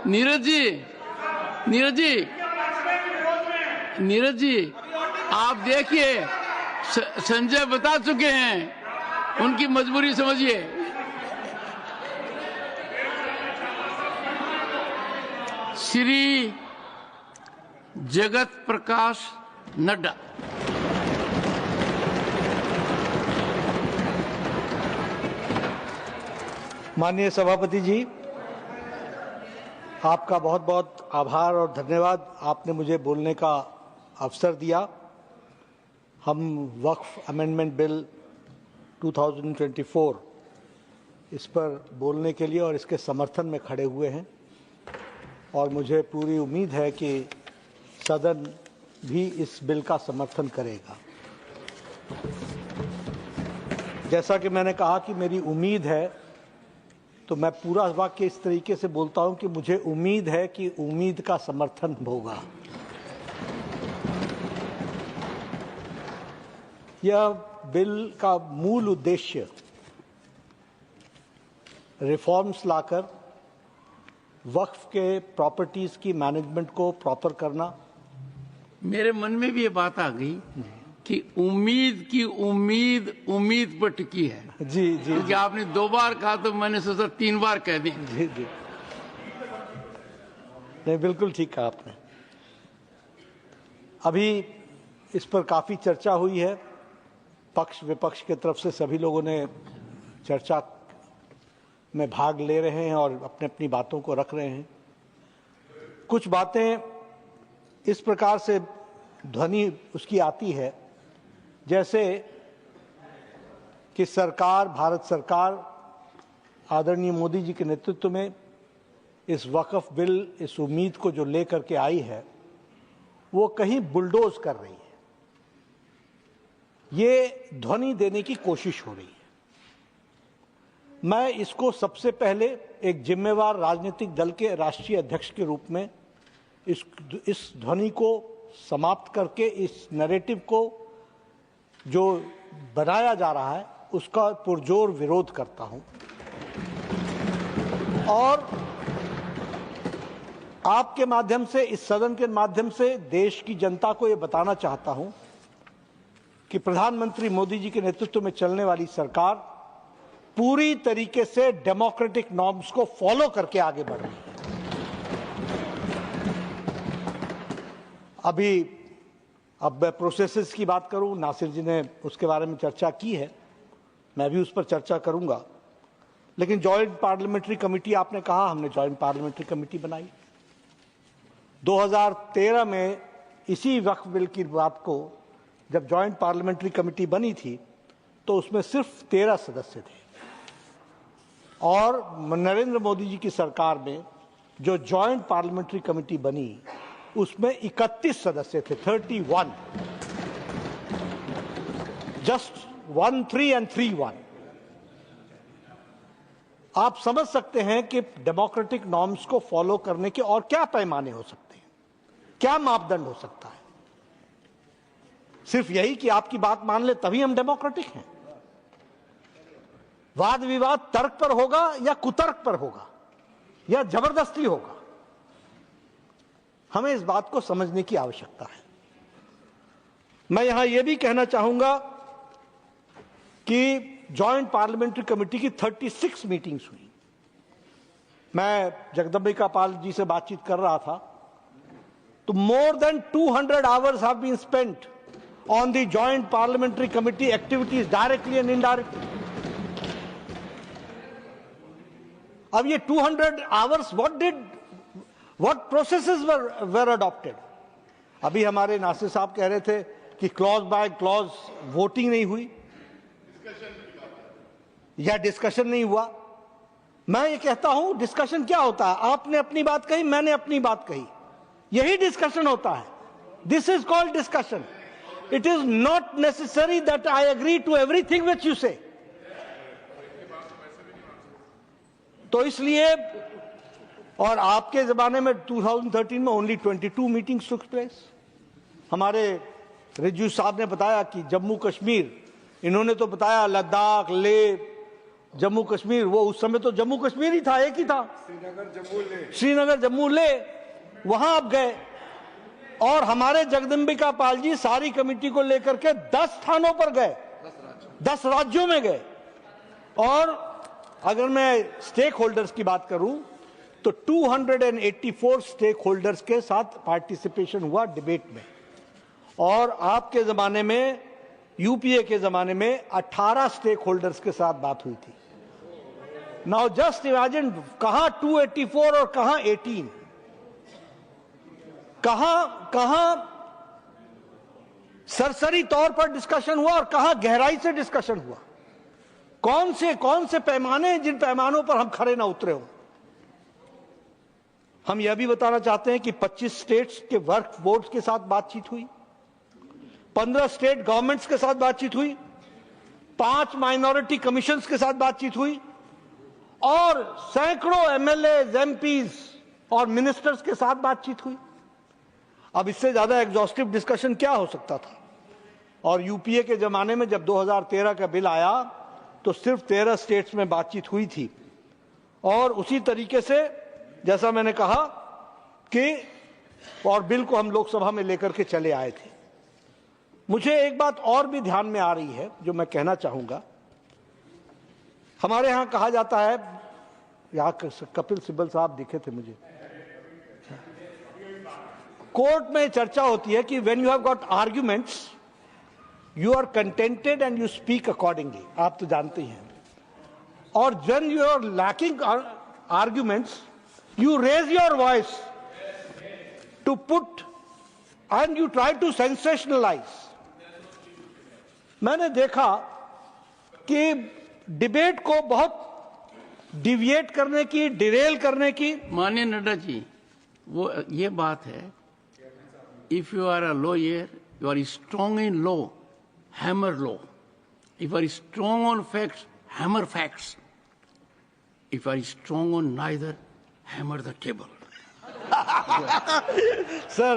नीरज जी, नीरज जी, नीरज जी, आप देखिए संजय बता चुके हैं, उनकी मजबूरी समझिए। श्री जगत प्रकाश नड्डा। माननीय सभापति जी, आपका बहुत बहुत आभार और धन्यवाद। आपने मुझे बोलने का अवसर दिया। हम वक्फ अमेंडमेंट बिल 2024 इस पर बोलने के लिए और इसके समर्थन में खड़े हुए हैं और मुझे पूरी उम्मीद है कि सदन भी इस बिल का समर्थन करेगा। जैसा कि मैंने कहा कि मेरी उम्मीद है, तो मैं पूरा वाक्य इस तरीके से बोलता हूं कि मुझे उम्मीद है कि उम्मीद का समर्थन होगा। यह बिल का मूल उद्देश्य रिफॉर्म्स लाकर वक्फ के प्रॉपर्टीज की मैनेजमेंट को प्रॉपर करना। मेरे मन में भी ये बात आ गई कि उम्मीद की उम्मीद उम्मीद पर टिकी है। जी जी, क्योंकि आपने 2 बार कहा तो मैंने सोचा 3 बार कह दी। जी जी, नहीं बिल्कुल ठीक कहा आपने। अभी इस पर काफी चर्चा हुई है, पक्ष विपक्ष के तरफ से सभी लोगों ने चर्चा में भाग ले रहे हैं और अपने अपनी बातों को रख रहे हैं। कुछ बातें इस प्रकार से ध्वनि उसकी आती है जैसे कि सरकार, भारत सरकार आदरणीय मोदी जी के नेतृत्व में इस वक्फ बिल, इस उम्मीद को जो लेकर के आई है, वो कहीं बुलडोज कर रही है। ये ध्वनि देने की कोशिश हो रही है। मैं इसको सबसे पहले एक जिम्मेवार राजनीतिक दल के राष्ट्रीय अध्यक्ष के रूप में इस ध्वनि को समाप्त करके, इस नैरेटिव को जो बनाया जा रहा है उसका पुरजोर विरोध करता हूं और आपके माध्यम से, इस सदन के माध्यम से देश की जनता को यह बताना चाहता हूं कि प्रधानमंत्री मोदी जी के नेतृत्व में चलने वाली सरकार पूरी तरीके से डेमोक्रेटिक नॉर्म्स को फॉलो करके आगे बढ़ रही है। अब मैं प्रोसेसेस की बात करूं, नासिर जी ने उसके बारे में चर्चा की है, मैं भी उस पर चर्चा करूंगा। लेकिन जॉइंट पार्लियामेंट्री कमेटी, आपने कहा, हमने जॉइंट पार्लियामेंट्री कमेटी बनाई 2013 में। इसी वक्फ बिल की बात को जब जॉइंट पार्लियामेंट्री कमेटी बनी थी तो उसमें सिर्फ 13 सदस्य थे और नरेंद्र मोदी जी की सरकार में जो जॉइंट पार्लियामेंट्री कमेटी बनी उसमें 31 सदस्य थे, 31, जस्ट 1 3 and 3 1। आप समझ सकते हैं कि डेमोक्रेटिक नॉर्म्स को फॉलो करने के और क्या पैमाने हो सकते हैं, क्या मापदंड हो सकता है। सिर्फ यही कि आपकी बात मान ले तभी हम डेमोक्रेटिक हैं। वाद विवाद तर्क पर होगा या कुतर्क पर होगा या जबरदस्ती होगा, हमें इस बात को समझने की आवश्यकता है। मैं यहां यह भी कहना चाहूंगा कि जॉइंट पार्लियामेंट्री कमेटी की 36 मीटिंग्स हुई। मैं जगदम्बिका पाल जी से बातचीत कर रहा था तो more than 200 hours have been spent on the joint parliamentary committee activities directly and indirectly. अब ये 200 hours what processes were adopted? अभी हमारे नासिर साहब कह रहे थे कि क्लॉज बाय क्लॉज वोटिंग नहीं हुई या डिस्कशन नहीं हुआ। मैं ये कहता हूं डिस्कशन क्या होता है, आपने अपनी बात कही, मैंने अपनी बात कही, यही डिस्कशन होता है। This is called discussion. It is not necessary that I agree to everything which you say. तो इसलिए, और आपके जमाने में 2013 में only 22 meetings took place। हमारे रिजू साहब ने बताया कि जम्मू कश्मीर, इन्होंने तो बताया लद्दाख, लेह जम्मू कश्मीर, वो उस समय तो जम्मू कश्मीर ही था, एक ही था, श्रीनगर जम्मू ले, वहां आप गए। और हमारे जगदम्बिका पाल जी सारी कमेटी को लेकर के 10 स्थानों पर गए, 10 राज्यों में गए। और अगर मैं स्टेक होल्डर्स की बात करूं तो 284 स्टेक होल्डर्स के साथ पार्टिसिपेशन हुआ डिबेट में। और आपके जमाने में, यूपीए के जमाने में 18 स्टेक होल्डर्स के साथ बात हुई थी। नाउ जस्ट इमेजिन, कहां 284 और कहां 18, कहां सरसरी तौर पर डिस्कशन हुआ और कहां गहराई से डिस्कशन हुआ। कौन से पैमाने हैं जिन पैमानों पर हम खड़े ना उतरे हो। हम यह भी बताना चाहते हैं कि 25 स्टेट्स के वर्क बोर्ड के साथ बातचीत हुई, 15 स्टेट गवर्नमेंट्स के साथ बातचीत हुई, 5 माइनॉरिटी कमीशंस के साथ बातचीत हुई और सैकड़ों एमएलए, एमपीज और मिनिस्टर्स के साथ बातचीत हुई। अब इससे ज्यादा एग्जॉस्टिव डिस्कशन क्या हो सकता था। और यूपीए के जमाने में जब 2013 का बिल आया तो सिर्फ 13 स्टेट्स में बातचीत हुई थी। और उसी तरीके से जैसा मैंने कहा कि और बिल को हम लोकसभा में लेकर के चले आए थे। मुझे एक बात और भी ध्यान में आ रही है जो मैं कहना चाहूंगा। हमारे यहां कहा जाता है, यहां कपिल सिब्बल साहब दिखे थे मुझे, कोर्ट में चर्चा होती है कि when you have got arguments you are contented and you speak accordingly, आप तो जानते ही हैं। और when you are lacking arguments you raise your voice to put and you try to sensationalize. मैंने देखा कि डिबेट को बहुत डिविएट करने की, डिरेल करने की। माननीय नड्डा जी, वो ये बात है, if you are a lawyer you are strong in law, hammer law. If you are strong on facts, hammer facts. If you are strong on neither, hammer the table. Sir,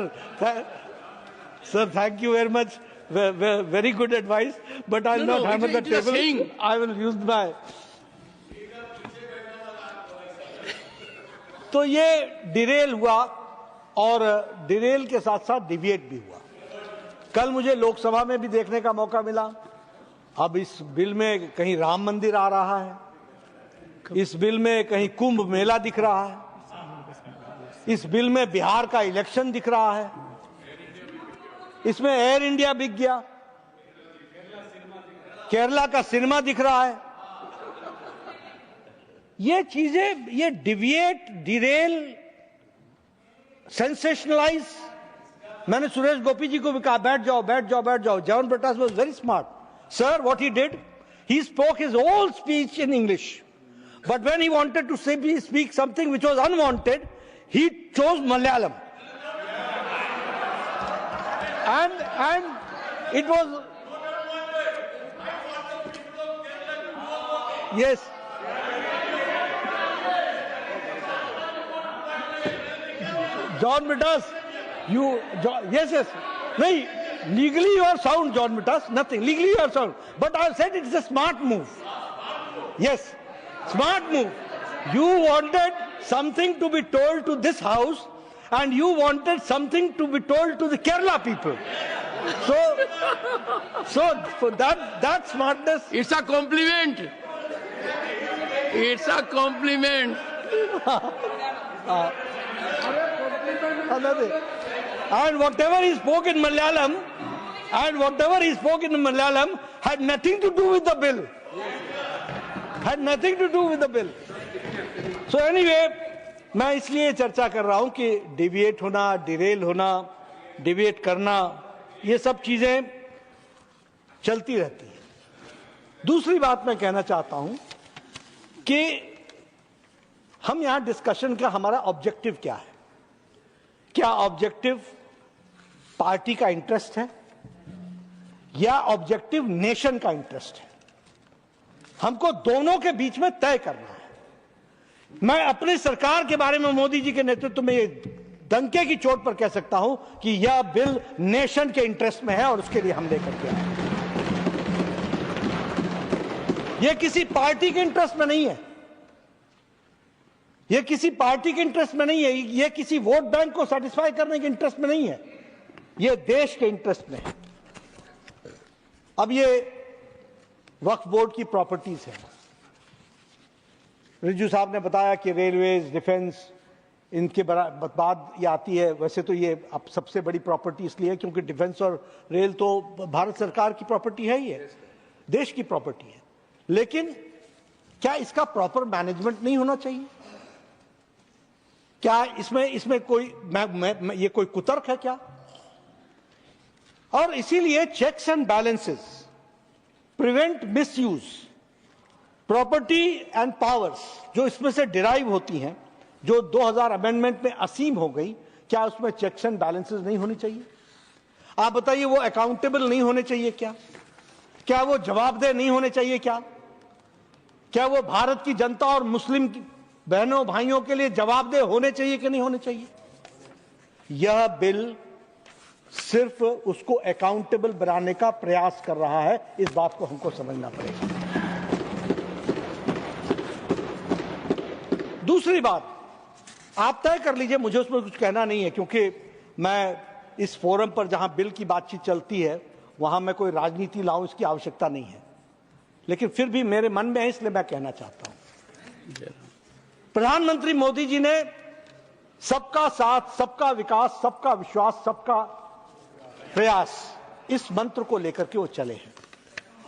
thank you very much. Very good advice. But I'll not hammer the table. I will use my. तो ये Daryl हुआ और Daryl के साथ साथ deviate भी हुआ। कल मुझे लोकसभा में भी देखने का मौका मिला। अब इस बिल में कहीं राम मंदिर आ रहा है, इस बिल में कहीं कुंभ मेला दिख रहा है, इस बिल में बिहार का इलेक्शन दिख रहा है, इसमें एयर इंडिया बिक गया, केरला का सिनेमा दिख रहा है। ये चीजें, ये डिविएट, डिरेल, सेंसेशनलाइज। मैंने सुरेश गोपी जी को भी कहा बैठ जाओ बैठ जाओ बैठ जाओ। John Brittas was very smart. Sir, what he did, he spoke his whole speech in English. But when he wanted to speak something which was unwanted, he chose Malayalam. And it was, yes. John Mittas, yes. No, legally you are sound, John Mittas, nothing. Legally you are sound. But I said it's a smart move. Yes. Smart move. You wanted something to be told to this house and you wanted something to be told to the Kerala people. So for that smartness. It's a compliment. It's a compliment. And whatever he spoke in Malayalam, had nothing to do with the bill. Had nothing to do with the bill. So anyway, मैं इसलिए चर्चा कर रहा हूं कि deviate होना, Daryl होना, deviate करना, ये सब चीजें चलती रहती हैं। दूसरी बात मैं कहना चाहता हूं कि हम यहां डिस्कशन का हमारा ऑब्जेक्टिव क्या है। क्या ऑब्जेक्टिव पार्टी का इंटरेस्ट है या ऑब्जेक्टिव नेशन का इंटरेस्ट है? हमको दोनों के बीच में तय करना है। मैं अपनी सरकार के बारे में मोदी जी के नेतृत्व में ये डंके की चोट पर कह सकता हूं कि यह बिल नेशन के इंटरेस्ट में है और उसके लिए हम लेकर के आए। ये किसी पार्टी के इंटरेस्ट में नहीं है, ये किसी पार्टी के इंटरेस्ट में नहीं है, ये किसी वोट बैंक को सेटिस्फाई करने के इंटरेस्ट में नहीं है, ये देश के इंटरेस्ट में है। अब ये वक्फ बोर्ड की प्रॉपर्टीज है। रिजू साहब ने बताया कि रेलवेज, डिफेंस, इनके बाद ये आती है। वैसे तो ये अब सबसे बड़ी प्रॉपर्टी इसलिए है क्योंकि डिफेंस और रेल तो भारत सरकार की प्रॉपर्टी है, ये देश की प्रॉपर्टी है। लेकिन क्या इसका प्रॉपर मैनेजमेंट नहीं होना चाहिए? क्या इसमें कोई ये कोई कुतर्क है क्या? और इसीलिए checks and balances, prevent misuse, property and powers जो इसमें से डिराइव होती हैं, जो 2000 अमेंडमेंट में असीम हो गई, क्या उसमें चेक्स एंड बैलेंसेस नहीं होनी चाहिए? आप बताइए, वो अकाउंटेबल नहीं होने चाहिए क्या? क्या वो जवाबदेह नहीं होने चाहिए क्या? क्या वो भारत की जनता और मुस्लिम बहनों भाइयों के लिए जवाबदेह होने चाहिए कि नहीं होने चाहिए? यह बिल सिर्फ उसको अकाउंटेबल बनाने का प्रयास कर रहा है, इस बात को हमको समझना पड़ेगा। दूसरी बात, आप तय कर लीजिए, मुझे उसमें कुछ कहना नहीं है, क्योंकि मैं इस फोरम पर जहां बिल की बातचीत चलती है वहां मैं कोई राजनीति लाऊं, इसकी आवश्यकता नहीं है। लेकिन फिर भी मेरे मन में है, इसलिए मैं कहना चाहता हूं। प्रधानमंत्री मोदी जी ने सबका साथ, सबका विकास, सबका विश्वास, सबका प्रयास, इस मंत्र को लेकर के वो चले हैं,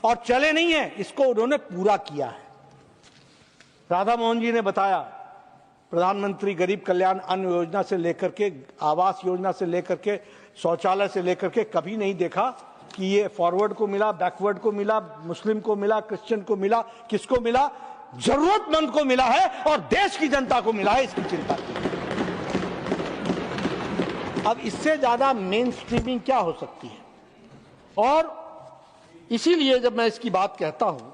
और चले नहीं है, इसको उन्होंने पूरा किया है। राधा मोहन जी ने बताया, प्रधानमंत्री गरीब कल्याण अन्न योजना से लेकर के, आवास योजना से लेकर के, शौचालय से लेकर के, कभी नहीं देखा कि ये फॉरवर्ड को मिला, बैकवर्ड को मिला, मुस्लिम को मिला, क्रिश्चियन को मिला, किसको मिला? जरूरतमंद को मिला है और देश की जनता को मिला है, इसकी चिंता की। अब इससे ज्यादा मेन स्ट्रीमिंग क्या हो सकती है? और इसीलिए जब मैं इसकी बात कहता हूं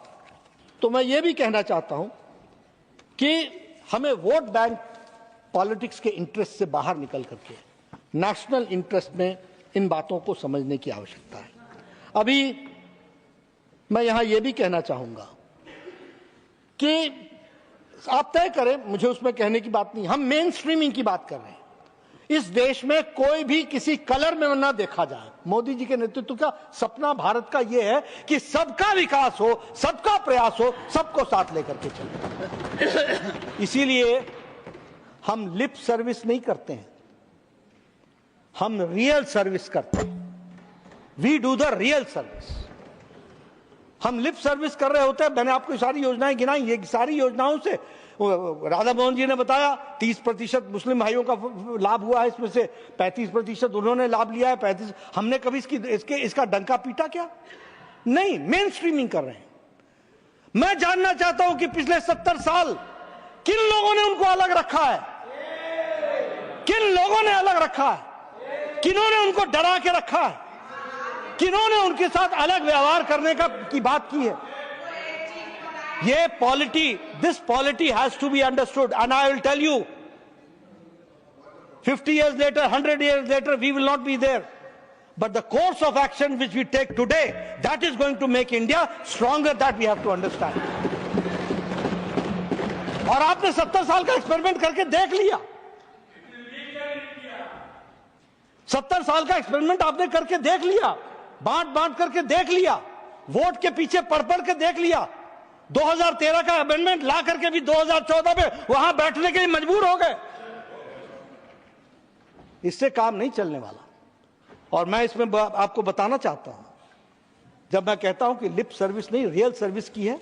तो मैं ये भी कहना चाहता हूं कि हमें वोट बैंक पॉलिटिक्स के इंटरेस्ट से बाहर निकल करके नेशनल इंटरेस्ट में इन बातों को समझने की आवश्यकता है। अभी मैं यहां यह भी कहना चाहूंगा कि आप तय करें, मुझे उसमें कहने की बात नहीं, हम मेन स्ट्रीमिंग की बात कर रहे हैं। इस देश में कोई भी किसी कलर में ना देखा जाए। मोदी जी के नेतृत्व का सपना भारत का यह है कि सबका विकास हो, सबका प्रयास हो, सबको साथ लेकर के चले। इसीलिए हम लिप सर्विस नहीं करते हैं, हम रियल सर्विस करते हैं। We do the real service. हम लिप सर्विस कर रहे होते हैं। मैंने आपको सारी योजनाएं गिनाई, ये सारी योजनाओं से राधा मोहन जी ने बताया 30% मुस्लिम भाइयों का लाभ हुआ है, इसमें से 35% उन्होंने लाभ लिया है, 35 हमने कभी इसका डंका पीटा क्या? नहीं, मेन स्ट्रीमिंग कर रहे हैं। मैं जानना चाहता हूं कि पिछले 70 साल किन लोगों ने उनको अलग रखा है? किन लोगों ने अलग रखा है? किन्होंने उनको डरा के रखा है? किन्होंने उनके साथ अलग व्यवहार करने की बात की है? ये polity, this polity has to be understood, and I will tell you, 50 years later, 100 years later, we will not be there. But the course of action which we take today, that is going to make India stronger, that we have to understand. और आपने 70 साल का experiment करके देख लिया। 70 साल का experiment आपने करके देख लिया, बांट करके देख लिया, वोट के पीछे पढ़ के देख लिया। 2013 का अमेंडमेंट ला करके भी 2014 में वहां बैठने के लिए मजबूर हो गए। इससे काम नहीं चलने वाला। और मैं इसमें आपको बताना चाहता हूं, जब मैं कहता हूं कि लिप सर्विस नहीं रियल सर्विस की है,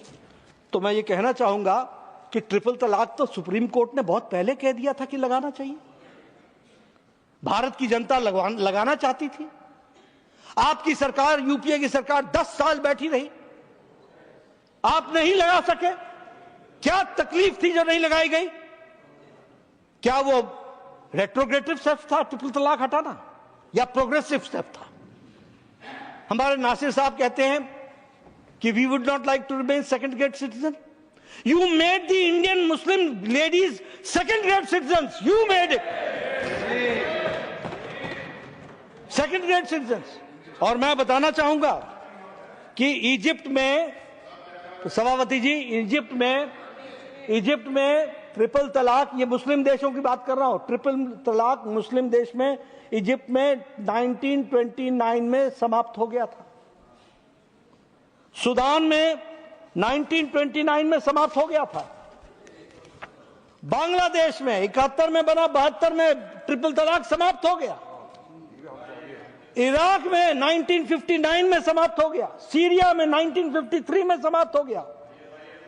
तो मैं ये कहना चाहूंगा कि ट्रिपल तलाक तो सुप्रीम कोर्ट ने बहुत पहले कह दिया था कि लगाना चाहिए। भारत की जनता लगाना चाहती थी। आपकी सरकार, यूपीए की सरकार 10 साल बैठी रही, आप नहीं लगा सके। क्या तकलीफ थी जो नहीं लगाई गई? क्या वो रेट्रोग्रेटिव स्टेप था ट्रिपल तलाक हटाना, या प्रोग्रेसिव स्टेप था? हमारे नासिर साहब कहते हैं कि we would not like to remain second grade citizen. You made the Indian Muslim ladies second grade citizens, you made it second grade citizens. और मैं बताना चाहूंगा कि इजिप्ट में तो सभापति जी, इजिप्ट में ट्रिपल तलाक, ये मुस्लिम देशों की बात कर रहा हूं, ट्रिपल तलाक मुस्लिम देश में इजिप्ट में 1929 में समाप्त हो गया था। सूडान में 1929 में समाप्त हो गया था। बांग्लादेश में 71 में बना, 72 में ट्रिपल तलाक समाप्त हो गया। इराक में 1959 में समाप्त हो गया। सीरिया में 1953 में समाप्त हो गया।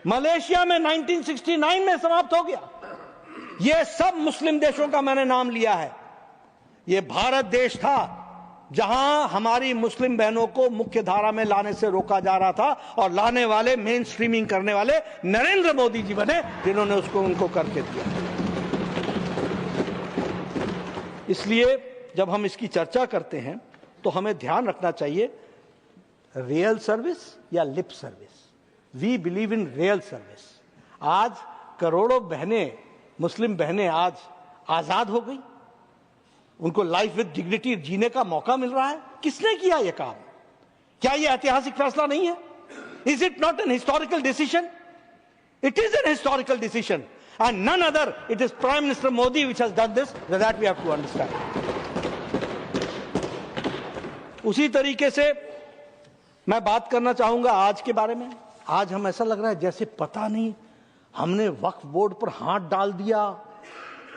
मलेशिया में 1969 में समाप्त हो गया। यह सब मुस्लिम देशों का मैंने नाम लिया है। यह भारत देश था जहां हमारी मुस्लिम बहनों को मुख्य धारा में लाने से रोका जा रहा था, और लाने वाले, मेन स्ट्रीमिंग करने वाले नरेंद्र मोदी जी बने, जिन्होंने उसको उनको करके दिया। इसलिए जब हम इसकी चर्चा करते हैं तो हमें ध्यान रखना चाहिए, रियल सर्विस या lip service. We believe in real service. आज करोड़ों बहनें, मुस्लिम बहनें आज आजाद हो गई, उनको लाइफ विद डिग्निटी जीने का मौका मिल रहा है। किसने किया यह काम? क्या यह ऐतिहासिक फैसला नहीं है? Is it not an historical decision? It is an historical decision, and none other, it is prime minister Modi which has done this, that we have to understand. उसी तरीके से मैं बात करना चाहूंगा आज के बारे में। आज हम, ऐसा लग रहा है जैसे पता नहीं हमने वक्फ बोर्ड पर हाथ डाल दिया,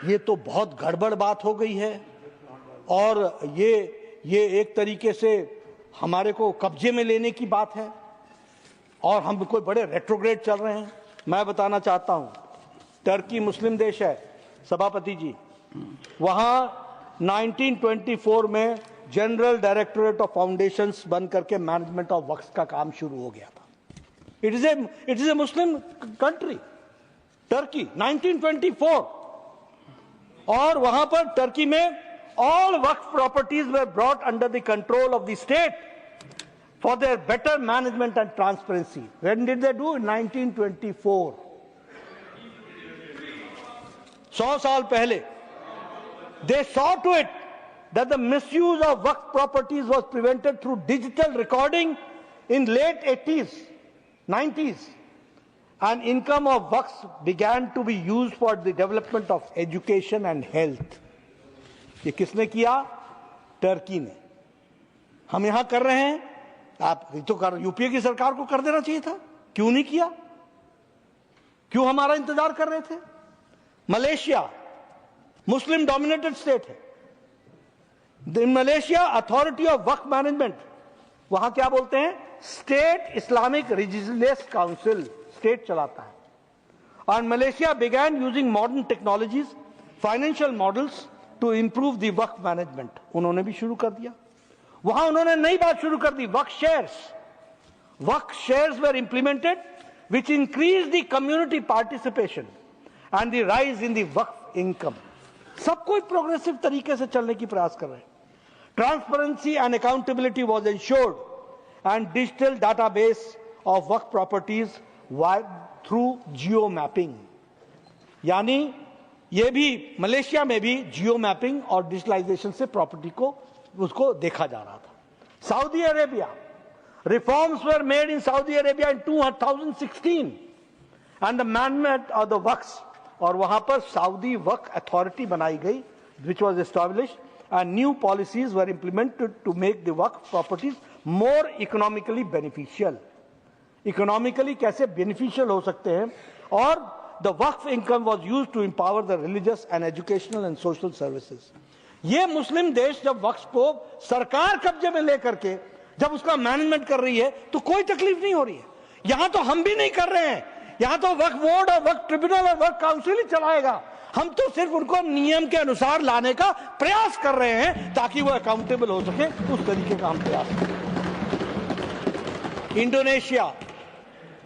ये तो बहुत गड़बड़ बात हो गई है, और ये एक तरीके से हमारे को कब्जे में लेने की बात है, और हम कोई बड़े रेट्रोग्रेड चल रहे हैं। मैं बताना चाहता हूं, टर्की मुस्लिम देश है सभापति जी, वहां 1924 में जनरल डायरेक्टोरेट ऑफ फाउंडेशंस बन करके मैनेजमेंट ऑफ वक्फ का काम शुरू हो गया था। It is a Muslim country, Turkey, 1924, और वहां पर टर्की में all waqf properties were brought under the control of the state for their better management and transparency. When did they do? In 1924. 100 साल पहले। They saw to it that the misuse of waqf properties was prevented through digital recording in late 80s, 90s, and income of waqf began to be used for the development of education and health. ये किसने किया? Turkey ने। हम यहां कर रहे हैं, आप तो कर, यूपीए की सरकार को कर देना चाहिए था, क्यों नहीं किया? क्यों हमारा इंतजार कर रहे थे? मलेशिया मुस्लिम डोमिनेटेड स्टेट है। In Malaysia authority of waqf management, वहां क्या बोलते हैं? State Islamic religious council, state चलाता है। और Malaysia began using modern technologies, financial models to improve the waqf management, उन्होंने भी शुरू कर दिया। वहां उन्होंने नई बात शुरू कर दी, waqf shares. Waqf shares were implemented which increase the community participation and the rise in the waqf income. सब कोई प्रोग्रेसिव तरीके से चलने की प्रयास कर रहे हैं। Transparency and accountability was ensured, and digital database of waqf properties through geo mapping, यानी ये भी मलेशिया में भी जियो मैपिंग और डिजिटलाइजेशन से प्रॉपर्टी को उसको देखा जा रहा था। Saudi Arabia, reforms were made in Saudi Arabia in 2016 and the management of the waqf, और वहां पर सऊदी वक्फ अथॉरिटी बनाई गई which was established, and new policies were implemented to make the waqf properties more economically beneficial. Economically कैसे beneficial हो सकते हैं, और the waqf income was used to empower the religious and educational and social services. ये मुस्लिम देश जब वक्फ को सरकार कब्जे में लेकर के जब उसका मैनेजमेंट कर रही है तो कोई तकलीफ नहीं हो रही है। यहां तो हम भी नहीं कर रहे हैं, यहां तो वक्फ बोर्ड और वक्फ ट्रिब्यूनल और वक्फ काउंसिल ही चलाएगा। हम तो सिर्फ उनको नियम के अनुसार लाने का प्रयास कर रहे हैं ताकि वो अकाउंटेबल हो सके, उस तरीके का हम प्रयास करें।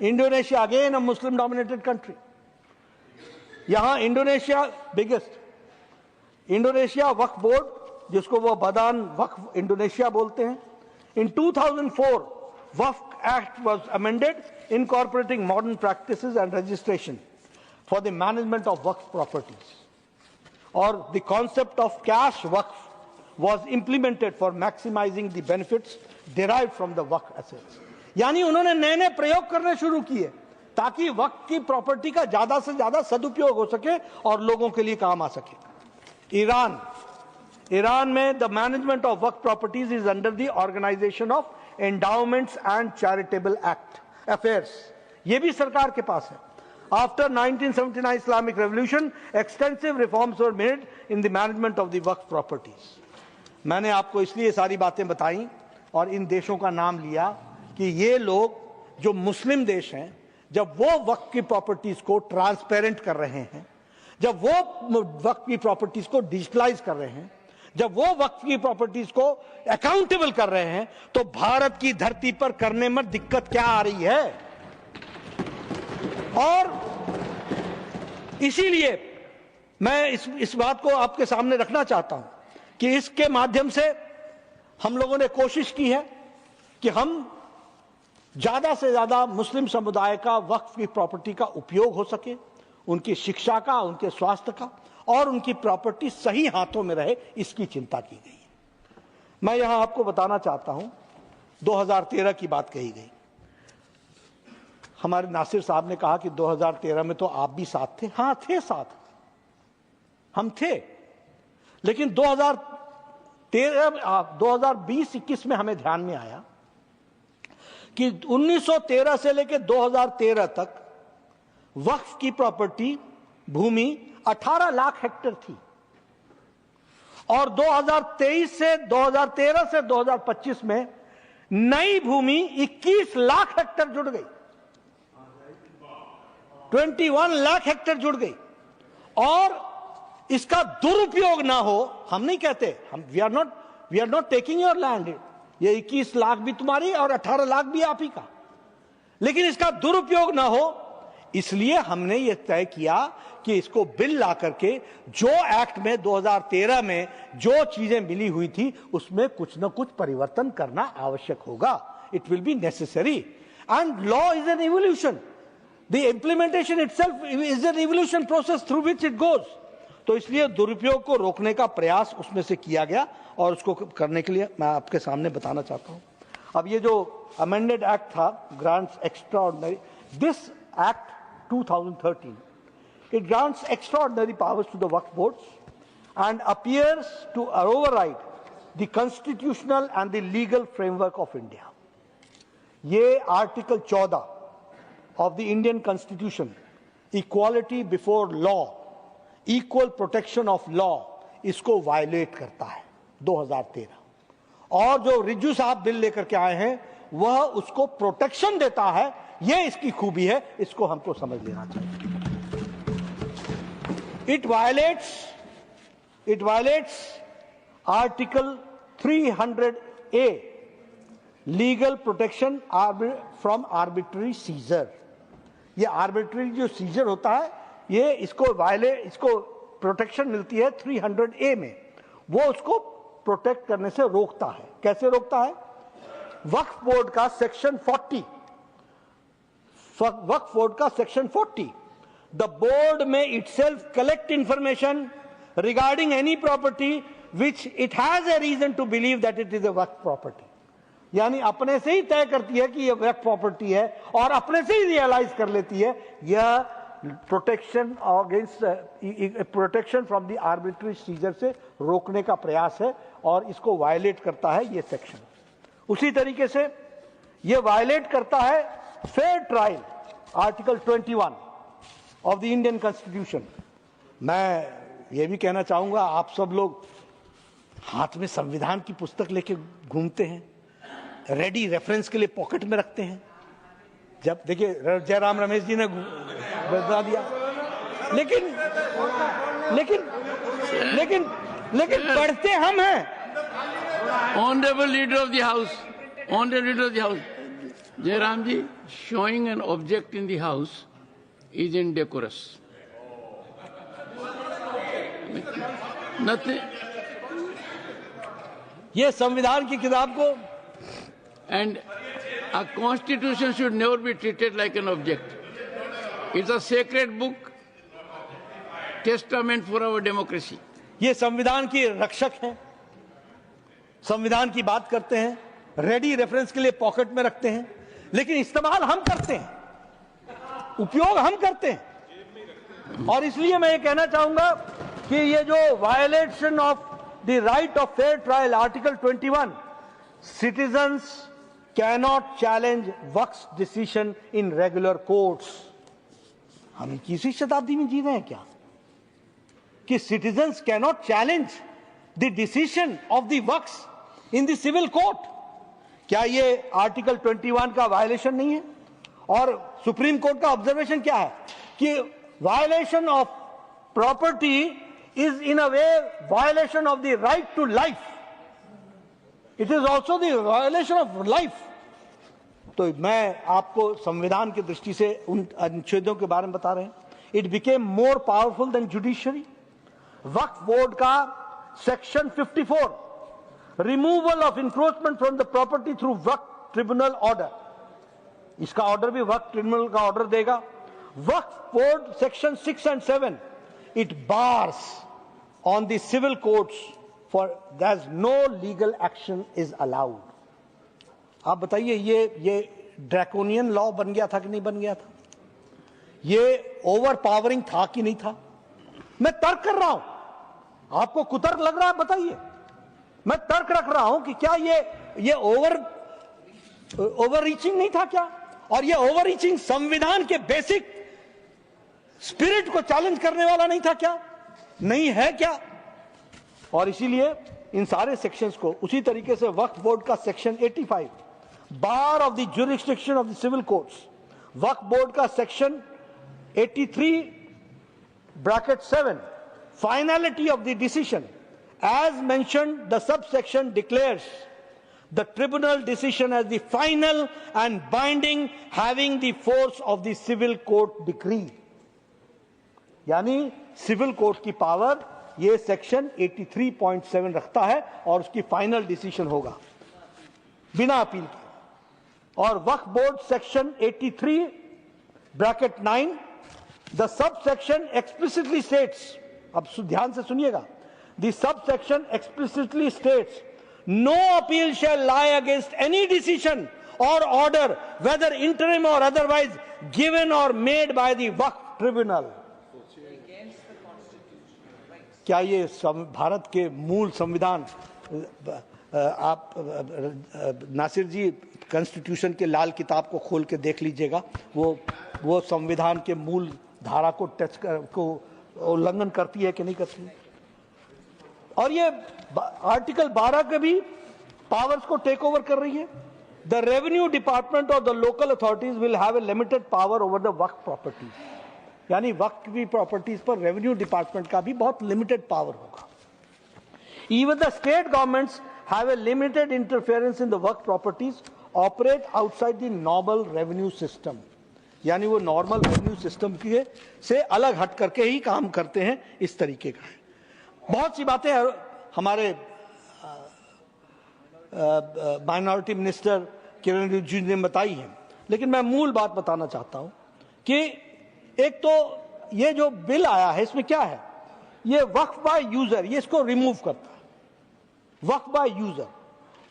Indonesia again a Muslim dominated country. यहां Indonesia biggest Indonesia waqf board, जिसको वो बदान वक्फ इंडोनेशिया बोलते हैं, in 2004 waqf act was amended incorporating modern practices and registration for the management of waqf properties, or the concept of cash waqf was implemented for maximizing the benefits derived from the waqf assets. यानी उन्होंने नए नए प्रयोग करने शुरू किए। ताकि वक्फ की प्रॉपर्टी का ज्यादा से ज्यादा सदुपयोग हो सके और लोगों के लिए काम आ सके। ईरान में the management of waqf properties is under the organisation of endowments and charitable act affairs, ये भी सरकार के पास है। After 1979 Islamic revolution extensive reforms were made in the management of the waqf properties. मैंने आपको इसलिए सारी बातें बताई और इन देशों का नाम लिया कि ये लोग जो मुस्लिम देश हैं, जब वो वक्फ की प्रॉपर्टीज को ट्रांसपेरेंट कर रहे हैं, जब वो वक्फ की प्रॉपर्टीज को डिजिटलाइज कर रहे हैं, जब वो वक्फ की प्रॉपर्टीज को अकाउंटेबल कर रहे हैं, तो भारत की धरती पर करने में दिक्कत क्या आ रही है। और इसीलिए मैं इस बात को आपके सामने रखना चाहता हूं कि इसके माध्यम से हम लोगों ने कोशिश की है कि हम ज्यादा से ज्यादा मुस्लिम समुदाय का वक्फ की प्रॉपर्टी का उपयोग हो सके, उनकी शिक्षा का, उनके स्वास्थ्य का, और उनकी प्रॉपर्टी सही हाथों में रहे, इसकी चिंता की गई है। मैं यहां आपको बताना चाहता हूं, 2013 की बात कही गई। हमारे नासिर साहब ने कहा कि 2013 में तो आप भी साथ थे। हां थे, साथ हम थे, लेकिन 2020-21 में हमें ध्यान में आया कि 1913 से लेकर 2013 तक वक्फ की प्रॉपर्टी भूमि 18 लाख हेक्टेयर थी, और 2013 से 2025 में नई भूमि 21 लाख हेक्टेयर जुड़ गई, 21 लाख हेक्टेयर जुड़ गई। और इसका दुरुपयोग ना हो, हम नहीं कहते, हम we are not taking your land, ये 21 लाख भी तुम्हारी और 18 लाख भी आप ही का, लेकिन इसका दुरुपयोग ना हो, इसलिए हमने ये तय किया कि इसको बिल ला करके जो एक्ट में 2013 में जो चीजें मिली हुई थी उसमें कुछ ना कुछ परिवर्तन करना आवश्यक होगा। It will be necessary, and law is an evolution, the implementation itself is an evolution process through which it goes. तो इसलिए दुरुपयोग को रोकने का प्रयास उसमें से किया गया, और उसको करने के लिए मैं आपके सामने बताना चाहता हूं। अब ये जो अमेंडेड एक्ट था, grants extraordinary, this act 2013, it grants extraordinary powers to the Waqf boards and appears to override the constitutional and the legal framework of India. ये article 14 of the Indian Constitution, equality before law, equal protection of law, इसको violet करता है 2013। और जो रिज्जू साहब bill लेकर के आए हैं वह उसको प्रोटेक्शन देता है। ये इसकी खूबी है, इसको हमको समझ लेना चाहिए। It violates Article 300A, legal protection from arbitrary seizure। ये आर्बिट्री जो सीजर होता है, ये इसको प्रोटेक्शन मिलती है 300A में, वो उसको प्रोटेक्ट करने से रोकता है। कैसे रोकता है? वक्फ बोर्ड का सेक्शन 40, वक्फ बोर्ड का section 40, the board may itself collect information regarding any property which it has a reason to believe that it is a waqf property। यानी अपने से ही तय करती है कि यह वक्फ प्रॉपर्टी है, और अपने से ही रियलाइज कर लेती है यह protection against protection from the arbitrary seizure से रोकने का प्रयास है, और इसको वायलेट करता है ये सेक्शन। उसी तरीके से यह वायलेट करता है fair trial, article 21 of the Indian constitution. मैं ये भी कहना चाहूंगा, आप सब लोग हाथ में संविधान की पुस्तक लेके घूमते हैं, रेडी रेफरेंस के लिए पॉकेट में रखते हैं। जब देखिए जयराम रमेश जी ने बता दिया, लेकिन लेकिन लेकिन लेकिन पढ़ते हम हैं। Honourable leader of the house, honourable leader of the house, Jairam ji, showing an object in the house is indecorous. Nothing. ये संविधान की किताब को, and a constitution should never be treated like an object. It's a sacred book, testament for our democracy. ये संविधान की रक्षक हैं, संविधान की बात करते हैं, रेडी रेफरेंस के लिए पॉकेट में रखते हैं, लेकिन इस्तेमाल हम करते हैं। उपयोग हम करते हैं। और इसलिए मैं ये कहना चाहूंगा कि ये जो violation of the right of fair trial article 21, citizens cannot challenge waqf decision in regular courts. हम 21वीं शताब्दी में जी रहे हैं क्या कि citizens cannot challenge the decision of the waqf in the civil court? क्या ये आर्टिकल 21 का वायलेशन नहीं है? और सुप्रीम कोर्ट का ऑब्जर्वेशन क्या है कि violation of property is in a way violation of the right to life, it is also the violation of life. तो मैं आपको संविधान की दृष्टि से उन अनुच्छेदों के बारे में बता रहे हैं। It became more powerful than judiciary. Waqf board का section 54, removal of encroachment from the property through waqf tribunal order, इसका ऑर्डर भी वक्फ ट्रिब्यूनल का ऑर्डर देगा। Waqf board section 6 and 7, it bars on the civil courts for that no legal action is allowed. आप बताइए ये draconian law बन गया था कि नहीं बन गया था? ये ओवर पावरिंग था कि नहीं था? मैं तर्क कर रहा हूं, आपको कुतर्क लग रहा है? बताइए। मैं तर्क रख रहा हूं कि क्या ये ओवर रीचिंग नहीं था क्या? और ये ओवर रीचिंग संविधान के बेसिक स्पिरिट को चैलेंज करने वाला नहीं था क्या? नहीं है क्या? और इसीलिए इन सारे सेक्शंस को उसी तरीके से वक्फ बोर्ड का section 85, bar of the jurisdiction of the civil courts, Waqf board का section 83(7), finality of the decision, as mentioned, the subsection declares the tribunal decision as the final and binding, having the force of the civil court decree। यानी civil court की power ये section 83.7 रखता है और उसकी final decision होगा बिना appeal के। और waqf board section 83(9), the subsection explicitly states, अब ध्यान से सुनिएगा, the subsection explicitly states no appeal shall lie against any decision or order whether interim or otherwise given or made by the waqf tribunal. क्या ये भारत के मूल संविधान, आप नासिर जी कॉन्स्टिट्यूशन के लाल किताब को खोल के देख लीजिएगा, वो संविधान के मूल धारा को उल्लंघन करती है कि नहीं करती है? और ये आर्टिकल 12 के भी पावर्स को टेक ओवर कर रही है। द रेवेन्यू डिपार्टमेंट और the local authorities will have a limited power over the Waqf property, यानी वक्फ की प्रॉपर्टीज पर रेवेन्यू डिपार्टमेंट का भी बहुत लिमिटेड पावर होगा। Even the state governments have a limited interference in the waqf properties operate outside the normal revenue system, यानी वो normal revenue system के से अलग हट करके ही काम करते हैं, इस तरीके का है। बहुत सी बातें हमारे माइनॉरिटी मिनिस्टर किरण रिजिजू ने बताई हैं, लेकिन मैं मूल बात बताना चाहता हूं कि एक तो ये जो बिल आया है इसमें क्या है, ये वक्फ बाय यूजर, ये इसको रिमूव करता है। Waqf by user,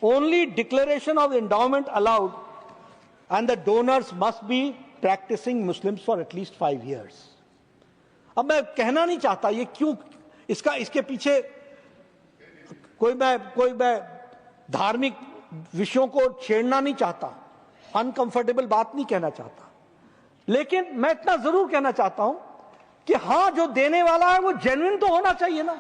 only declaration of endowment allowed and the donors must be practicing Muslims for at least 5 years। अब मैं कहना नहीं चाहता ये क्यों, इसके पीछे कोई मैं धार्मिक विषयों को छेड़ना नहीं चाहता, अनकंफर्टेबल बात नहीं कहना चाहता, लेकिन मैं इतना जरूर कहना चाहता हूं कि हां, जो देने वाला है वो जेन्युइन तो होना चाहिए ना,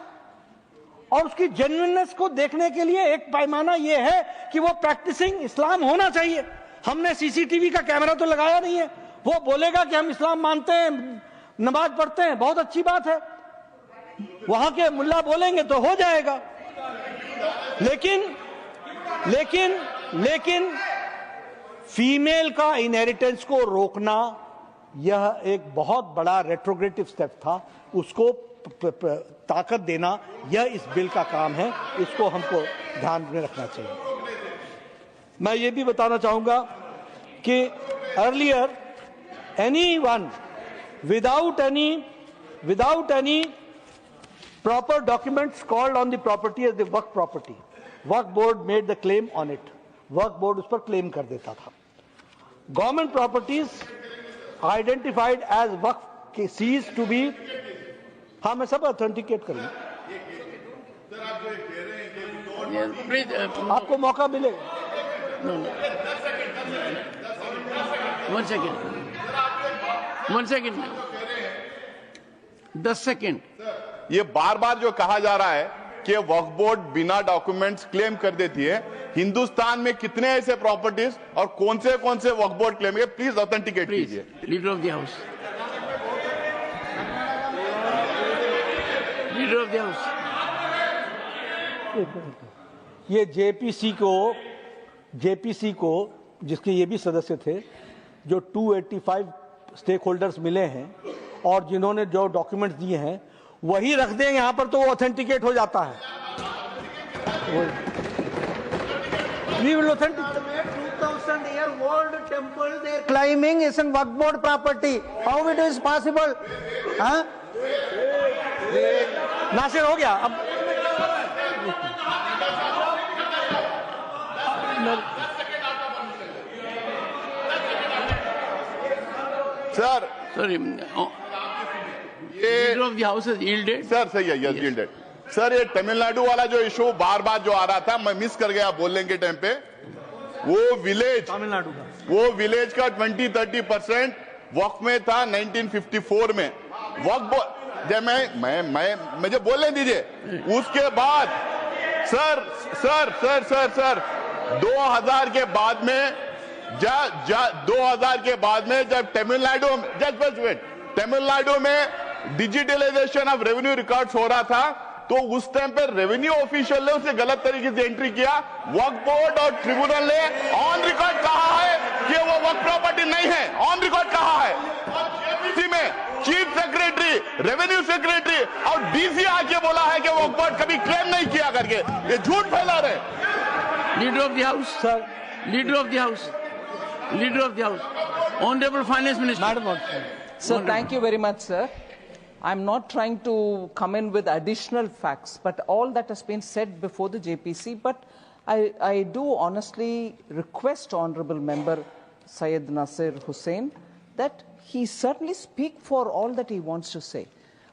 और उसकी जेन्युइननेस को देखने के लिए एक पैमाना ये है कि वो प्रैक्टिसिंग इस्लाम होना चाहिए। हमने सीसीटीवी का कैमरा तो लगाया नहीं है, वो बोलेगा कि हम इस्लाम मानते हैं, नमाज पढ़ते हैं, बहुत अच्छी बात है, वहां के मुल्ला बोलेंगे तो हो जाएगा। लेकिन फीमेल का इनहेरिटेंस को रोकना यह एक बहुत बड़ा रेट्रोग्रेटिव स्टेप था, उसको ताकत देना यह इस बिल का काम है, इसको हमको ध्यान में रखना चाहिए। मैं ये भी बताना चाहूंगा कि earlier anyone without any proper documents called on the property as the work property, work board made the claim on it, work board उस पर क्लेम कर देता था। Government properties identified as Waqf seized to be, हाँ मैं सब authenticate करूंगा, आपको मौका मिलेगा। One second 10 second. ये बार बार जो कहा जा रहा है कि वक्फ बोर्ड बिना डॉक्यूमेंट्स क्लेम कर देती है, हिंदुस्तान में कितने ऐसे प्रॉपर्टीज और कौन से वक्फ बोर्ड क्लेम है, प्लीज ऑथेंटिकेट कीजिए। Leader of the house, leader of the house. ये जेपीसी को जिसके ये भी सदस्य थे, जो 285 स्टेक होल्डर्स मिले हैं और जिन्होंने जो डॉक्यूमेंट्स दिए हैं वही रख दें यहां पर, तो वो ऑथेंटिकेट हो जाता है। We will authenticate. 2000-year-old temple they are claiming is an Waqf board property. How it is possible? Huh? Nasir हो गया अब। Sir leader of the house has yielded. Sir सही है, यस यील्डेड। सर ये तमिलनाडु वाला जो इशू बार बार जो आ रहा था, मैं मिस कर गया बोलने के टाइम पे, वो विलेज तमिलनाडु का, वो विलेज का 20-30% वक्फ में था 1954 में। वक्फ जब मैं मुझे बोलने दीजिए। उसके बाद सर 2000 के बाद में 2000 के बाद में जब तमिलनाडु में डिजिटलाइजेशन ऑफ रेवेन्यू रिकॉर्ड्स हो रहा था, तो उस टाइम पे रेवेन्यू ऑफिशियल ने उसे गलत तरीके से एंट्री किया। वक्फ बोर्ड और ट्रिब्यूनल ने ऑन रिकॉर्ड कहा है कि वो वक्फ प्रॉपर्टी नहीं है, ऑन रिकॉर्ड कहा है। इसी में चीफ सेक्रेटरी, रेवेन्यू सेक्रेटरी और डीसी आके बोला है कि वक्फ बोर्ड कभी क्लेम नहीं किया करके, ये झूठ फैला रहे। Leader of the house sir, leader of the house, leader of the house, honourable finance minister. Sir, thank you very much, sir. I'm not trying to come in with additional facts, but all that has been said before the JPC. But I do honestly request Honorable Member Syed Nasir Hussain that he certainly speak for all that he wants to say.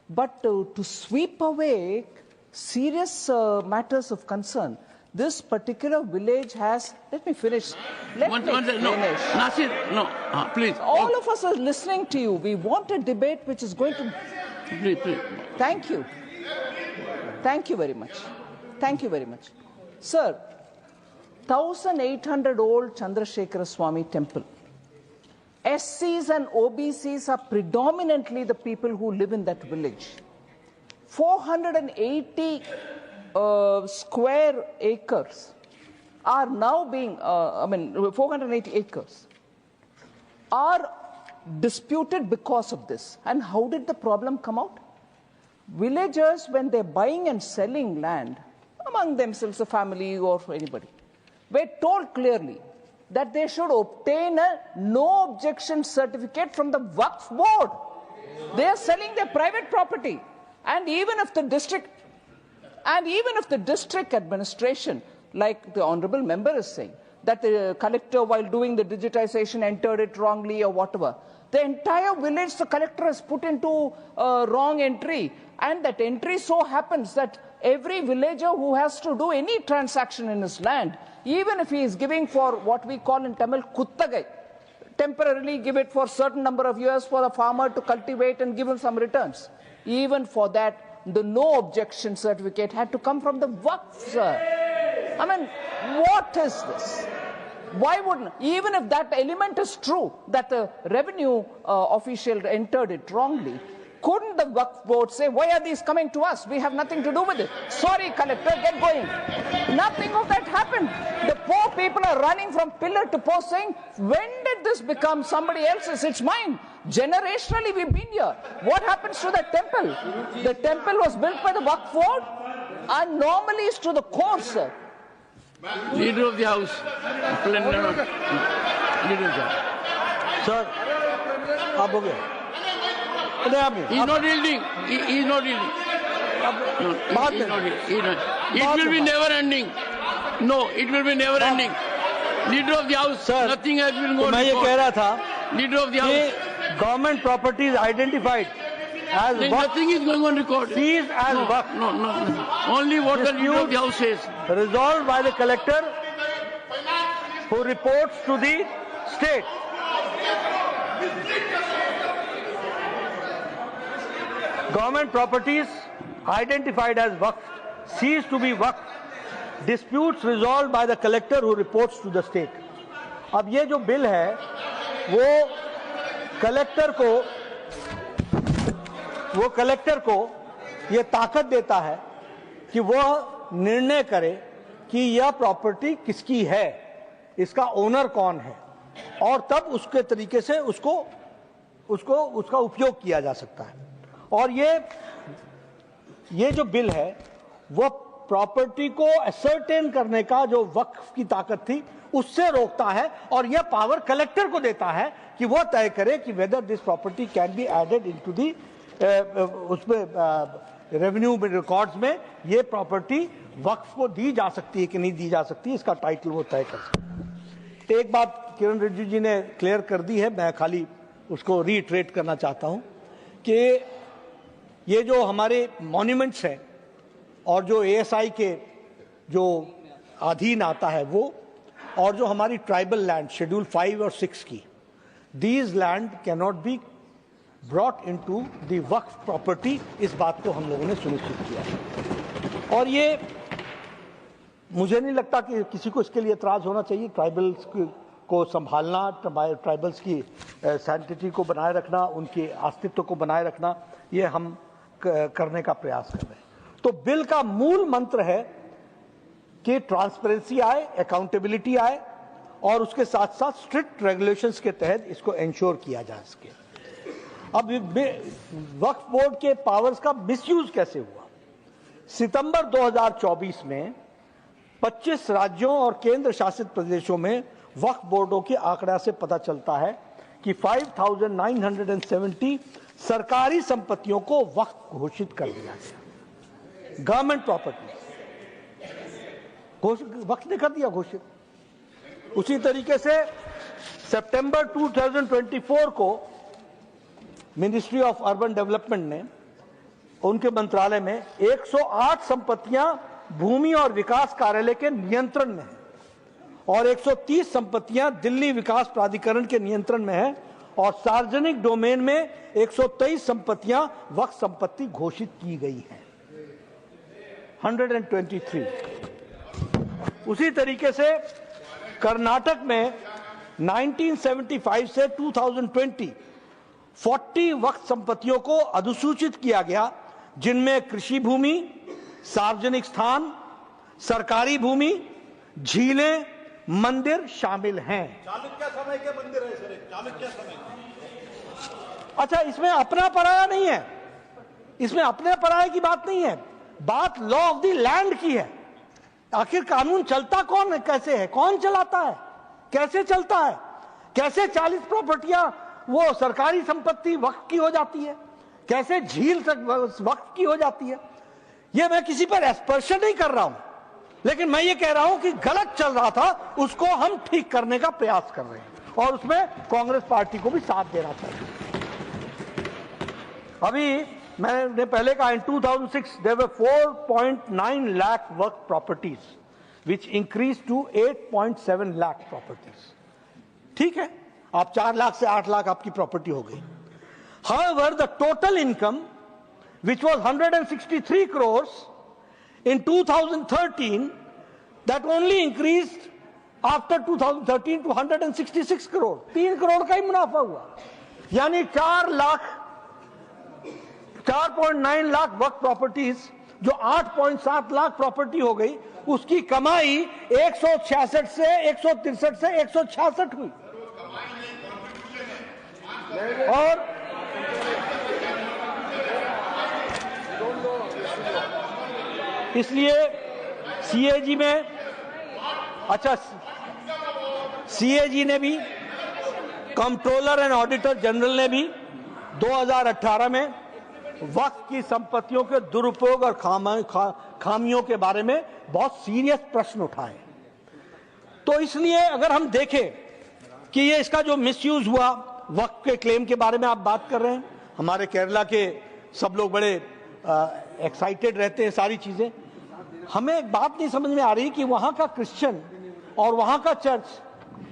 But to sweep away serious matters of concern, this particular village has, let me finish. Let me finish. Nasir, no, please. All of us are listening to you. We want a debate which is going to... Please. Thank you. Thank you very much. Thank you very much. Sir, 1800-old Chandrasekhara Swami temple. SCs and OBCs are predominantly the people who live in that village. 480 square acres are now being, 480 acres are disputed because of this. And how did the problem come out? Villagers, when they're buying and selling land among themselves, a family or anybody, were told clearly that they should obtain a no objection certificate from the Waqf board. They are selling their private property. And even if the district administration, like the honorable member is saying, that the collector, while doing the digitization, entered it wrongly or whatever, the entire village, the collector has put into wrong entry. And that entry so happens that every villager who has to do any transaction in his land, even if he is giving for what we call in Tamil kuttagai, temporarily give it for a certain number of years for the farmer to cultivate and give him some returns. Even for that, the no objection certificate had to come from the Waqf, sir. I mean, what is this? Why wouldn't, even if that element is true, that the revenue official entered it wrongly, couldn't the Waqf board say, why are these coming to us? We have nothing to do with it. Sorry, collector, get going. Nothing of that happened. The poor people are running from pillar to post saying, when did this become somebody else's? It's mine. Generationally, we've been here. What happens to the temple? The temple was built by the Waqf board and normally is to the core, sir. Leader of the House. Leader of the House. Sir, आप हो गया? He is not yielding. He is not yielding. No, he is not yielding. It will be never ending. No, it will be never ending. Leader of the House. Sir, nothing has been going on. मैं ये कह रहा था Leader of the House. government property is identified as Nothing is going on record. seized as waqf. No. Only what the leader of the house says. Resolved by the collector who reports to the state. Government properties identified as waqf ceased to be waqf. Disputes resolved by the collector who reports to the state. अब ये जो bill है वो collector को ये ताकत देता है कि वह निर्णय करे कि यह प्रॉपर्टी किसकी है, इसका ओनर कौन है, और तब उसके तरीके से उसका उपयोग किया जा सकता है। और ये जो बिल है वो प्रॉपर्टी को असर्टेन करने का जो वक्फ की ताकत थी उससे रोकता है, और यह पावर कलेक्टर को देता है कि वो तय करे कि whether this property can be added into the उसमें रेवेन्यू रिकॉर्ड्स में ये प्रॉपर्टी वक्फ को दी जा सकती है कि नहीं दी जा सकती, इसका टाइटल वो तय कर सकता है। एक बात किरण रिजिजू जी ने क्लियर कर दी है, मैं खाली उसको रीट्रेट करना चाहता हूं कि ये जो हमारे मॉन्यूमेंट्स हैं और जो एएसआई के जो अधीन आता है वो, और जो हमारी ट्राइबल लैंड शेड्यूल 5 और 6 की, these land can not be brought into the Waqf property, इस बात को हम लोगों ने सुनिश्चित किया। और ये मुझे नहीं लगता कि किसी को इसके लिए एतराज होना चाहिए। ट्राइबल्स को संभालना, ट्राइबल्स की सैंक्टिटी को बनाए रखना, उनके अस्तित्व को बनाए रखना, ये हम करने का प्रयास कर रहे हैं। तो बिल का मूल मंत्र है कि ट्रांसपेरेंसी आए, अकाउंटेबिलिटी आए, और उसके साथ साथ स्ट्रिक्ट रेगुलेशंस के तहत इसको इंश्योर किया जा सके। अब वक्फ बोर्ड के पावर्स का मिसयूज कैसे हुआ? सितंबर 2024 में 25 राज्यों और केंद्र शासित प्रदेशों में वक्फ बोर्डों के आंकड़ा से पता चलता है कि 5,970 सरकारी संपत्तियों को वक्फ घोषित कर दिया गया। गवर्नमेंट प्रॉपर्टी वक्त ने कर दिया घोषित। उसी तरीके से सितंबर 2024 को मिनिस्ट्री ऑफ अर्बन डेवलपमेंट ने उनके मंत्रालय में 108 संपत्तियां भूमि और विकास कार्यालय के नियंत्रण में है, और 130 संपत्तियां दिल्ली विकास प्राधिकरण के नियंत्रण में है, और सार्वजनिक डोमेन में 123 संपत्तियां वक्फ संपत्ति घोषित की गई हैं। 123। उसी तरीके से कर्नाटक में 1975 से 2020 40 वक्फ संपत्तियों को अधिसूचित किया गया, जिनमें कृषि भूमि, सार्वजनिक स्थान, सरकारी भूमि, झीलें, मंदिर शामिल हैं। चाणक्य समय के मंदिर है सर, चाणक्य समय। अच्छा, इसमें अपना पराया नहीं है, इसमें अपने पराये की बात नहीं है, बात लॉ ऑफ द लैंड की है। आखिर कानून चलता कौन है, कैसे है, कौन चलाता है, कैसे चलता है, कैसे 40 प्रॉपर्टियां वो सरकारी संपत्ति वक्फ की हो जाती है, कैसे झील वक्फ की हो जाती है। ये मैं किसी पर एस्पर्शन नहीं कर रहा हूं, लेकिन मैं ये कह रहा हूं कि गलत चल रहा था, उसको हम ठीक करने का प्रयास कर रहे हैं, और उसमें कांग्रेस पार्टी को भी साथ देना चाहिए। अभी मैंने पहले कहा, इन 2006 there were 4.9 lakh work properties which increased to 8.7 lakh properties। ठीक है, आप 4 लाख से 8 लाख आपकी प्रॉपर्टी हो गई। However, the total income which was 163 crores in 2013, that only increased after 2013 to 166 crore। 3 crore का ही मुनाफा हुआ, यानी 4.9 लाख वर्क प्रॉपर्टीज जो 8.7 लाख प्रॉपर्टी हो गई, उसकी कमाई 166 से 163 से 166 हुई। और इसलिए सीएजी में, अच्छा सीएजी ने भी, कंट्रोलर एंड ऑडिटर जनरल ने भी 2018 में वक्फ की संपत्तियों के दुरुपयोग और खामियों के बारे में बहुत सीरियस प्रश्न उठाए। तो इसलिए अगर हम देखें कि ये इसका जो मिसयूज हुआ वक्फ के क्लेम के बारे में आप बात कर रहे हैं, हमारे केरला के सब लोग बड़े एक्साइटेड रहते हैं सारी चीजें। हमें एक बात नहीं समझ में आ रही कि वहां का क्रिश्चियन और वहां का चर्च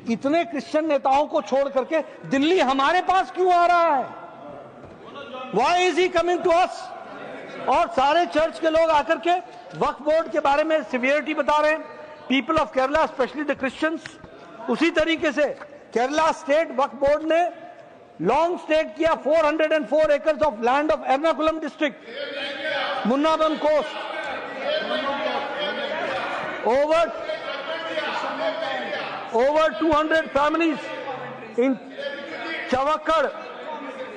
इतने क्रिश्चियन नेताओं को छोड़ करके दिल्ली हमारे पास क्यों आ रहा है? Why is he coming to us? और सारे चर्च के लोग आकर के वक्फ बोर्ड के बारे में सिवियरिटी बता रहे हैं, people of Kerala specially the Christians. उसी तरीके से केरला स्टेट वक्फ बोर्ड ने लॉन्ग स्टेट किया 404 acres of land of Ernakulam district, Munambam coast, over 200 families in Chavakkad.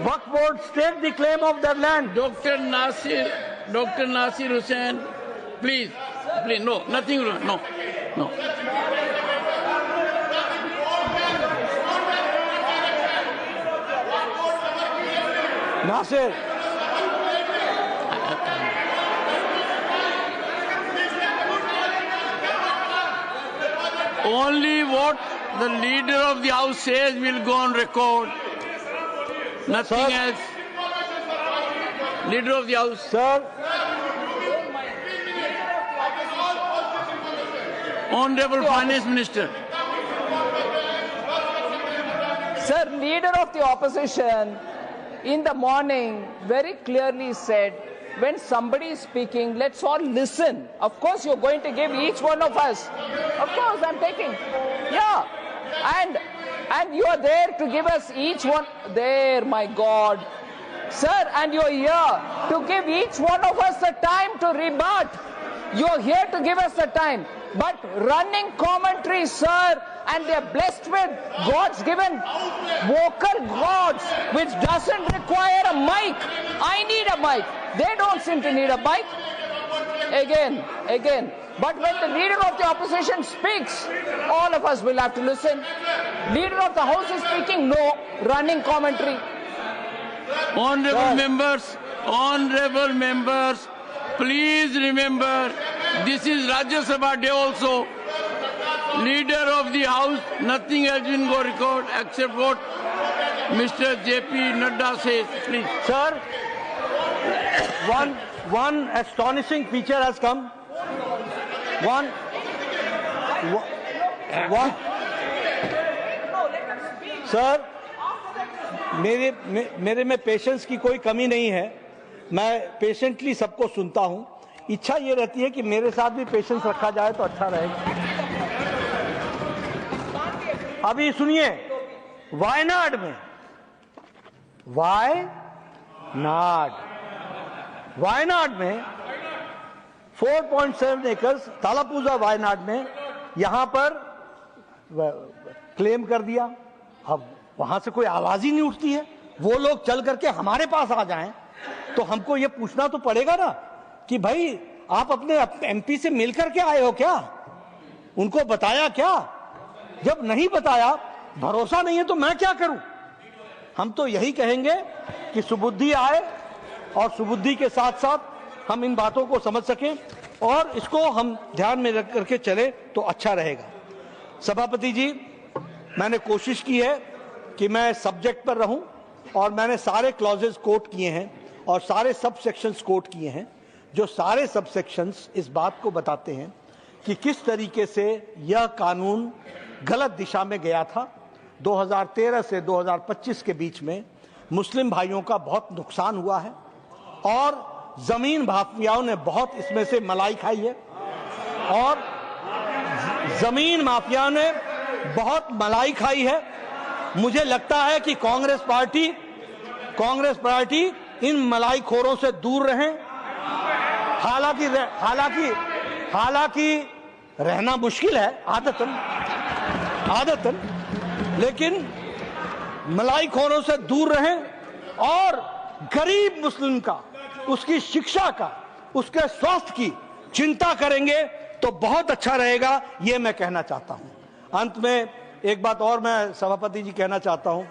Waqf board staked the claim of their land. Dr. Nasir Hussain, please, no, nothing wrong, no. Nasir. Only what the leader of the house says will go on record. Nothing else. Leader of the house. Sir. Honorable Finance Minister. Sir, leader of the opposition in the morning very clearly said, when somebody is speaking, let's all listen. Of course, you're going to give each one of us. Of course, I'm taking. Yeah. And you are there to give us each one. There, my God. Sir, and you're here to give each one of us the time to rebut. You're here to give us the time. But running commentary, sir, and they're blessed with God's given vocal gods, which doesn't require a mic. I need a mic. They don't seem to need a mic. Again. But when the leader of the opposition speaks, all of us will have to listen. Leader of the house is speaking, no running commentary. Honorable members, please remember, this is Rajya Sabha day also. Leader of the house, nothing else will go record except what Mr. J.P. Nadda says, please. Sir, one astonishing feature has come. Sir, मेरे में patience की कोई कमी नहीं है, मैं patiently सबको सुनता हूं। इच्छा ये रहती है कि मेरे साथ भी पेशेंस रखा जाए तो अच्छा रहेगा। अभी सुनिए, वायनाड में 4.7 एकर्स तालापूजा वायनाड में यहां पर क्लेम कर दिया। अब वहां से कोई आवाज ही नहीं उठती है। वो लोग चल करके हमारे पास आ जाएं तो हमको ये पूछना तो पड़ेगा ना कि भाई आप अपने एमपी से मिल करके आए हो क्या? उनको बताया क्या? जब नहीं बताया, भरोसा नहीं है तो मैं क्या करूं? हम तो यही कहेंगे कि सुबुद्धि आए और सुबुद्धि के साथ साथ हम इन बातों को समझ सकें और इसको हम ध्यान में रख करके चले तो अच्छा रहेगा। सभापति जी, मैंने कोशिश की है कि मैं सब्जेक्ट पर रहूं और मैंने सारे क्लॉजेस कोट किए हैं और सारे सब सेक्शंस कोट किए हैं, जो सारे सब सेक्शंस इस बात को बताते हैं कि किस तरीके से यह कानून गलत दिशा में गया था। 2013 से 2025 के बीच में मुस्लिम भाइयों का बहुत नुकसान हुआ है और जमीन माफियाओं ने बहुत इसमें से मलाई खाई है और जमीन माफियाओं ने बहुत मलाई खाई है। मुझे लगता है कि कांग्रेस पार्टी इन मलाईखोरों से दूर रहें। हालांकि रहना मुश्किल है आदतन, लेकिन मलाईखोरों से दूर रहें और गरीब मुस्लिम का, उसकी शिक्षा का, उसके स्वास्थ्य की चिंता करेंगे तो बहुत अच्छा रहेगा, ये मैं कहना चाहता हूं। अंत में एक बात और मैं सभापति जी कहना चाहता हूं।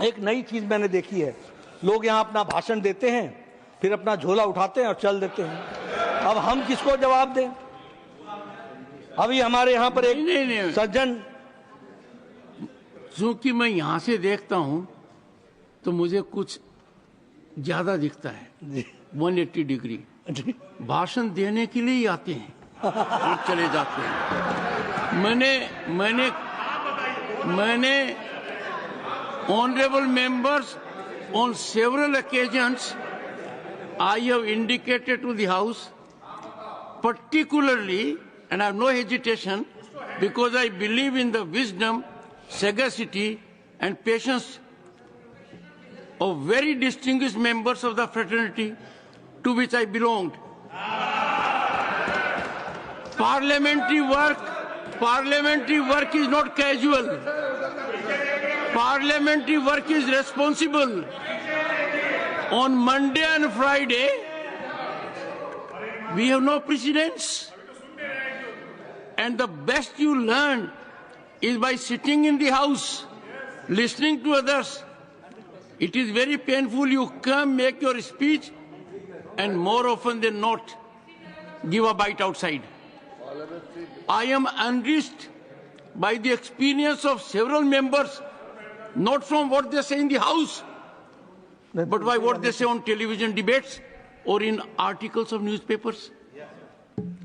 एक नई चीज मैंने देखी है, लोग यहां अपना भाषण देते हैं, फिर अपना झोला उठाते हैं और चल देते हैं। अब हम किसको जवाब दें? अभी हमारे यहां पर एक सज्जन, चूंकि मैं यहां से देखता हूं तो मुझे कुछ ज्यादा दिखता है, जी 180 डिग्री। जी भाषण देने के लिए ही आते हैं और चले जाते हैं। मैंने honourable members on several occasions I have indicated to the House, particularly, and I have no hesitation, because I believe in the wisdom, sagacity and patience of very distinguished members of the fraternity to which I belonged. Parliamentary work is not casual. Parliamentary work is responsible. On Monday and Friday, we have no precedents. And the best you learn is by sitting in the House, listening to others. It is very painful. You come, make your speech, and more often than not, give a bite outside. I am enriched by the experience of several members, not from what they say in the House, but by what they say on television debates or in articles of newspapers.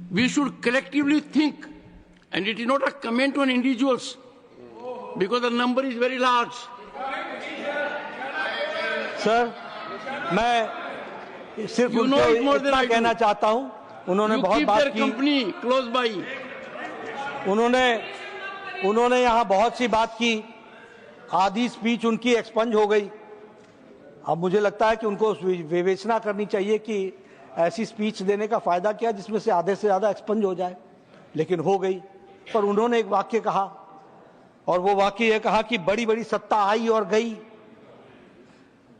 We should collectively think, and it is not a comment on individuals, because the number is very large. Sir, मैं सिर्फ उनको इतना कहना चाहता हूं, उन्होंने बहुत बात की, कंपनी क्लोज बाय, उन्होंने यहाँ बहुत सी बात की, आधी स्पीच उनकी एक्सपंज हो गई। अब मुझे लगता है कि उनको विवेचना करनी चाहिए कि ऐसी स्पीच देने का फायदा क्या जिसमें से आधे से ज्यादा एक्सपंज हो जाए, लेकिन हो गई। पर उन्होंने एक वाक्य कहा, और वो वाक्य ये कहा कि बड़ी बड़ी सत्ता आई और गई।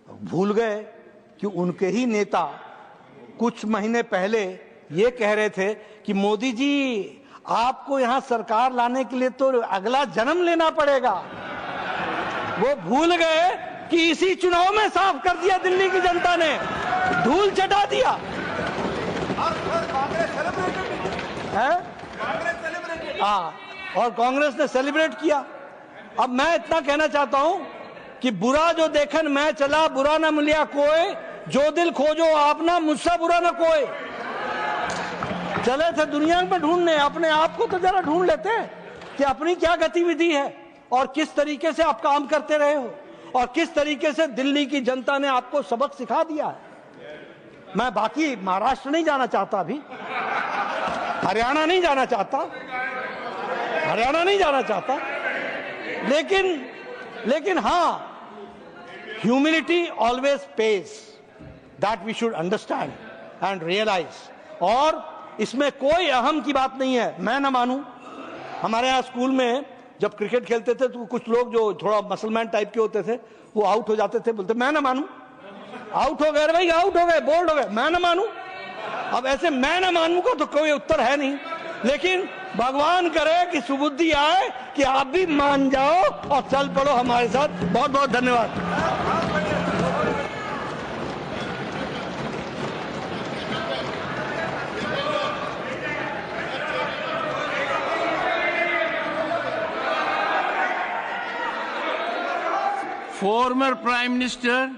भूल गए कि उनके ही नेता कुछ महीने पहले ये कह रहे थे कि मोदी जी आपको यहां सरकार लाने के लिए तो अगला जन्म लेना पड़ेगा। वो भूल गए कि इसी चुनाव में साफ कर दिया दिल्ली की जनता ने, धूल चटा दिया है। हाँ, और कांग्रेस ने सेलिब्रेट किया। अब मैं इतना कहना चाहता हूं कि बुरा जो देखन मैं चला, बुरा ना मिलिया कोई, जो दिल खोजो आप ना, मुझसे बुरा ना कोई। चले थे दुनिया में ढूंढने, अपने आप को तो जरा ढूंढ लेते कि अपनी क्या गतिविधि है और किस तरीके से आप काम करते रहे हो और किस तरीके से दिल्ली की जनता ने आपको सबक सिखा दिया है। मैं बाकी महाराष्ट्र नहीं जाना चाहता, अभी हरियाणा नहीं जाना चाहता, लेकिन हाँ, humility always pays, that we should understand and realise. और इसमें कोई अहम की बात नहीं है। मैं ना मानूं, हमारे यहाँ स्कूल में जब क्रिकेट खेलते थे तो कुछ लोग जो थोड़ा मसलमान टाइप के होते थे वो आउट हो जाते थे, बोलते मैं ना मानूं, आउट हो गए भाई, आउट हो गए, बोल्ड हो गए, मैं ना मानूं। अब ऐसे मैं ना मानूं का तो कोई उत्तर है नहीं, लेकिन भगवान करे कि सुबुद्धि आए कि आप भी मान जाओ और चल पड़ो हमारे साथ। बहुत बहुत धन्यवाद। Former Prime Minister,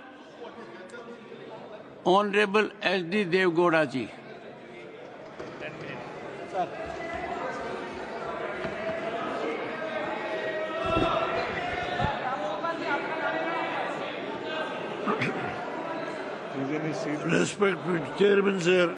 Honorable S.D. Devgowda ji. Respected Chairman, sir.